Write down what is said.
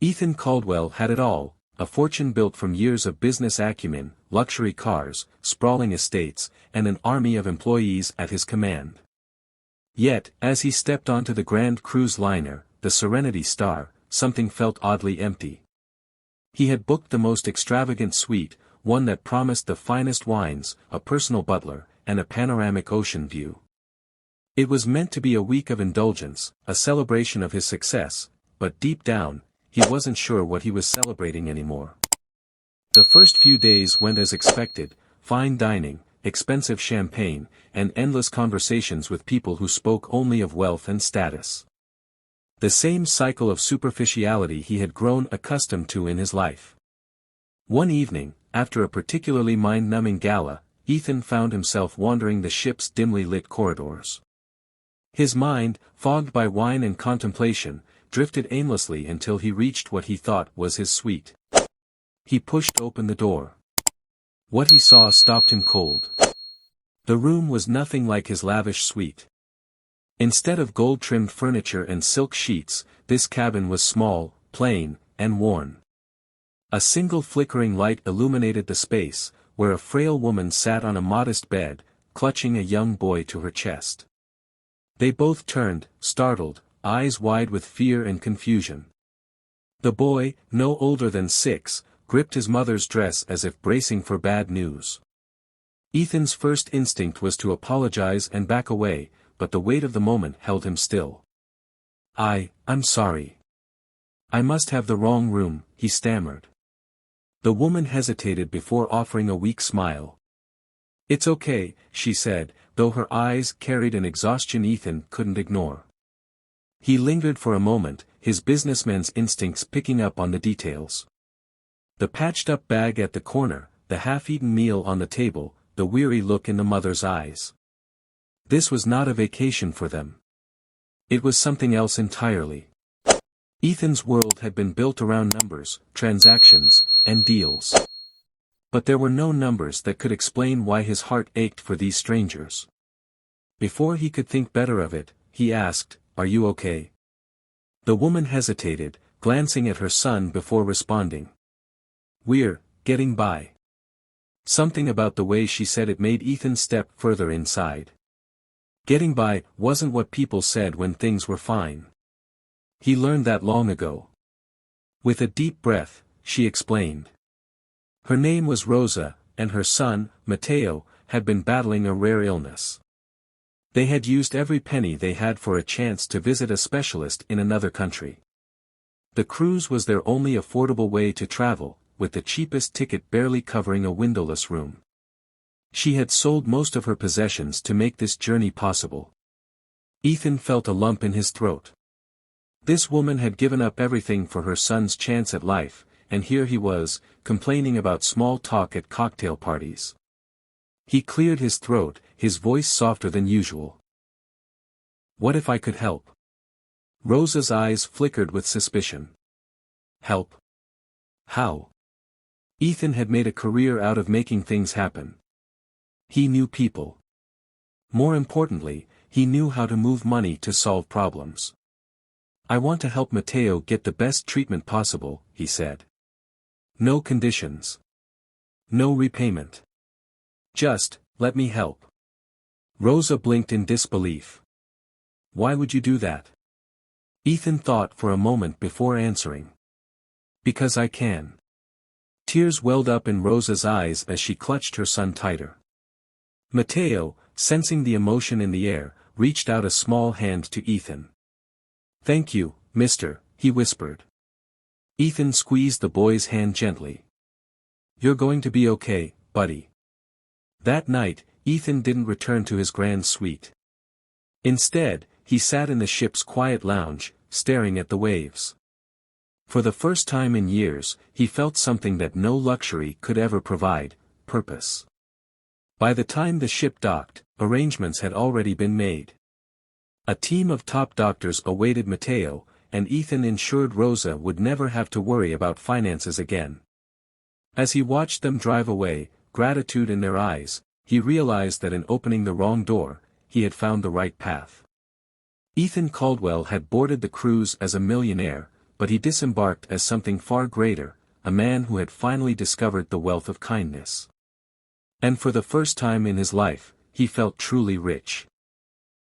Ethan Caldwell had it all, a fortune built from years of business acumen, luxury cars, sprawling estates, and an army of employees at his command. Yet, as he stepped onto the grand cruise liner, the Serenity Star, something felt oddly empty. He had booked the most extravagant suite, one that promised the finest wines, a personal butler, and a panoramic ocean view. It was meant to be a week of indulgence, a celebration of his success, but deep down, he wasn't sure what he was celebrating anymore. The first few days went as expected: fine dining, expensive champagne, and endless conversations with people who spoke only of wealth and status. The same cycle of superficiality he had grown accustomed to in his life. One evening, after a particularly mind-numbing gala, Ethan found himself wandering the ship's dimly lit corridors. His mind, fogged by wine and contemplation, drifted aimlessly until he reached what he thought was his suite. He pushed open the door. What he saw stopped him cold. The room was nothing like his lavish suite. Instead of gold-trimmed furniture and silk sheets, this cabin was small, plain, and worn. A single flickering light illuminated the space, where a frail woman sat on a modest bed, clutching a young boy to her chest. They both turned, startled, eyes wide with fear and confusion. The boy, no older than 6, gripped his mother's dress as if bracing for bad news. Ethan's first instinct was to apologize and back away, but the weight of the moment held him still. I'm sorry. I must have the wrong room," he stammered. The woman hesitated before offering a weak smile. "It's okay," she said, though her eyes carried an exhaustion Ethan couldn't ignore. He lingered for a moment, his businessman's instincts picking up on the details. The patched-up bag at the corner, the half-eaten meal on the table, the weary look in the mother's eyes. This was not a vacation for them. It was something else entirely. Ethan's world had been built around numbers, transactions, and deals. But there were no numbers that could explain why his heart ached for these strangers. Before he could think better of it, he asked, "Are you okay?" The woman hesitated, glancing at her son before responding. "We're getting by." Something about the way she said it made Ethan step further inside. Getting by wasn't what people said when things were fine. He learned that long ago. With a deep breath, she explained. Her name was Rosa, and her son, Matteo, had been battling a rare illness. They had used every penny they had for a chance to visit a specialist in another country. The cruise was their only affordable way to travel, with the cheapest ticket barely covering a windowless room. She had sold most of her possessions to make this journey possible. Ethan felt a lump in his throat. This woman had given up everything for her son's chance at life, and here he was, complaining about small talk at cocktail parties. He cleared his throat, his voice softer than usual. "What if I could help?" Rosa's eyes flickered with suspicion. "Help? How?" Ethan had made a career out of making things happen. He knew people. More importantly, he knew how to move money to solve problems. "I want to help Matteo get the best treatment possible," he said. "No conditions. No repayment. Just, let me help." Rosa blinked in disbelief. "Why would you do that?" Ethan thought for a moment before answering. "Because I can." Tears welled up in Rosa's eyes as she clutched her son tighter. Matteo, sensing the emotion in the air, reached out a small hand to Ethan. "Thank you, mister," he whispered. Ethan squeezed the boy's hand gently. "You're going to be okay, buddy." That night, Ethan didn't return to his grand suite. Instead, he sat in the ship's quiet lounge, staring at the waves. For the first time in years, he felt something that no luxury could ever provide: purpose. By the time the ship docked, arrangements had already been made. A team of top doctors awaited Matteo, and Ethan ensured Rosa would never have to worry about finances again. As he watched them drive away, gratitude in their eyes, he realized that in opening the wrong door, he had found the right path. Ethan Caldwell had boarded the cruise as a millionaire, but he disembarked as something far greater, a man who had finally discovered the wealth of kindness. And for the first time in his life, he felt truly rich.